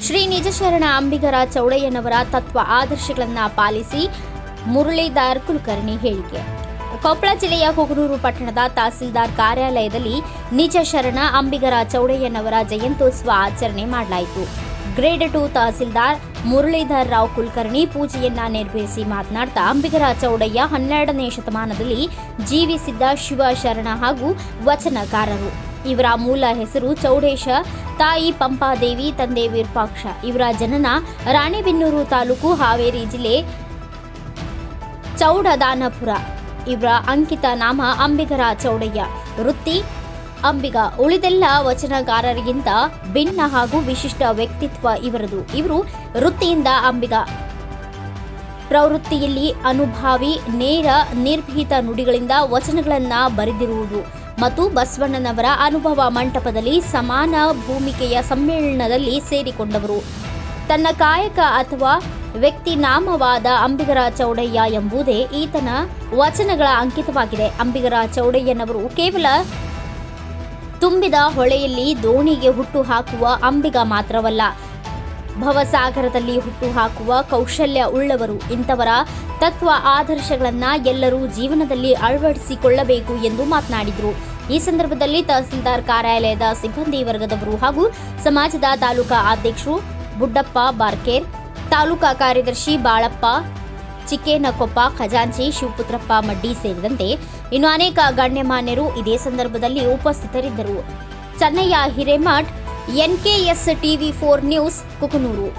ಶ್ರೀ ನಿಜಶರಣ ಅಂಬಿಗರ ಚೌಡಯ್ಯನವರ ತತ್ವ ಆದರ್ಶಗಳನ್ನು ಪಾಲಿಸಿ ಮುರಳೀಧರ್ ಕುಲಕರ್ಣಿ ಹೇಳಿಕೆ. ಕೊಪ್ಪಳ ಜಿಲ್ಲೆಯ ಕುಕನೂರು ಪಟ್ಟಣದ ತಹಸೀಲ್ದಾರ್ ಕಾರ್ಯಾಲಯದಲ್ಲಿ ನಿಜ ಶರಣ ಅಂಬಿಗರ ಚೌಡಯ್ಯನವರ ಜಯಂತ್ಯೋತ್ಸವ ಆಚರಣೆ ಮಾಡಲಾಯಿತು. ಗ್ರೇಡ್ 2 ತಹಸೀಲ್ದಾರ್ ಮುರಳೀಧರ್ ರಾವ್ ಕುಲಕರ್ಣಿ ಪೂಜೆಯನ್ನ ನೆರವೇರಿಸಿ ಮಾತನಾಡ್ತಾ, ಅಂಬಿಗರ ಚೌಡಯ್ಯ 12ನೇ ಶತಮಾನದಲ್ಲಿ ಜೀವಿಸಿದ್ದ ಶಿವ ಶರಣ ಹಾಗೂ ವಚನಕಾರರು. ಇವರ ಮೂಲ ಹೆಸರು ಚೌಡೇಶ, ತಾಯಿ ಪಂಪಾದೇವಿ, ತಂದೆ ವಿರೂಪಾಕ್ಷ. ಇವರ ಜನನ ರಾಣೆಬೆನ್ನೂರು ತಾಲೂಕು, ಹಾವೇರಿ ಜಿಲ್ಲೆ, ಚೌಡದಾನಪುರ. ಇವರ ಅಂಕಿತ ನಾಮ ಅಂಬಿಗರ ಚೌಡಯ್ಯ. ವೃತ್ತಿ ಅಂಬಿಗ. ಉಳಿದೆಲ್ಲ ವಚನಕಾರರಿಗಿಂತ ಭಿನ್ನ ಹಾಗೂ ವಿಶಿಷ್ಟ ವ್ಯಕ್ತಿತ್ವ ಇವರದು. ಇವರು ವೃತ್ತಿಯಿಂದ ಅಂಬಿಗ, ಪ್ರವೃತ್ತಿಯಲ್ಲಿ ಅನುಭಾವಿ, ನೇರ, ನಿರ್ಭೀತ ನುಡಿಗಳಿಂದ ವಚನಗಳನ್ನು ಬರೆದಿರುವುದು ಮತ್ತು ಬಸವಣ್ಣನವರ ಅನುಭವ ಮಂಟಪದಲ್ಲಿ ಸಮಾನ ಭೂಮಿಕೆಯ ಸಮ್ಮೇಳನದಲ್ಲಿ ಸೇರಿಕೊಂಡವರು. ತನ್ನ ಕಾಯಕ ಅಥವಾ ವ್ಯಕ್ತಿ ನಾಮವಾದ ಅಂಬಿಗರ ಚೌಡಯ್ಯ ಎಂಬುದೇ ಈತನ ವಚನಗಳ ಅಂಕಿತವಾಗಿದೆ. ಅಂಬಿಗರ ಚೌಡಯ್ಯನವರು ಕೇವಲ ತುಂಬಿದ ಹೊಳೆಯಲ್ಲಿ ದೋಣಿಗೆ ಹುಟ್ಟು ಹಾಕುವ ಅಂಬಿಗ ಮಾತ್ರವಲ್ಲ, ಭವಸಾಗರದಲ್ಲಿ ಹುಟ್ಟು ಹಾಕುವ ಕೌಶಲ್ಯ ಉಳ್ಳವರು. ಇಂಥವರ ತತ್ವ ಆದರ್ಶಗಳನ್ನು ಎಲ್ಲರೂ ಜೀವನದಲ್ಲಿ ಅಳವಡಿಸಿಕೊಳ್ಳಬೇಕು ಎಂದು ಮಾತನಾಡಿದರು. ಈ ಸಂದರ್ಭದಲ್ಲಿ ತಹಸೀಲ್ದಾರ್ ಕಾರ್ಯಾಲಯದ ಸಿಬ್ಬಂದಿ ವರ್ಗದವರು ಹಾಗೂ ಸಮಾಜದ ತಾಲೂಕಾ ಅಧ್ಯಕ್ಷರು ಬುಡ್ಡಪ್ಪ ಬಾರ್ಕೇರ್, ತಾಲೂಕಾ ಕಾರ್ಯದರ್ಶಿ ಬಾಳಪ್ಪ ಚಿಕ್ಕೇನಕೊಪ್ಪ, ಖಜಾಂಚಿ ಶಿವಪುತ್ರಪ್ಪ ಮಡ್ಡಿ ಸೇರಿದಂತೆ ಇನ್ನು ಅನೇಕ ಗಣ್ಯಮಾನ್ಯರು ಇದೇ ಸಂದರ್ಭದಲ್ಲಿ ಉಪಸ್ಥಿತರಿದ್ದರು. Chennayya Hiremath, NKS TV4 news, Kukanur.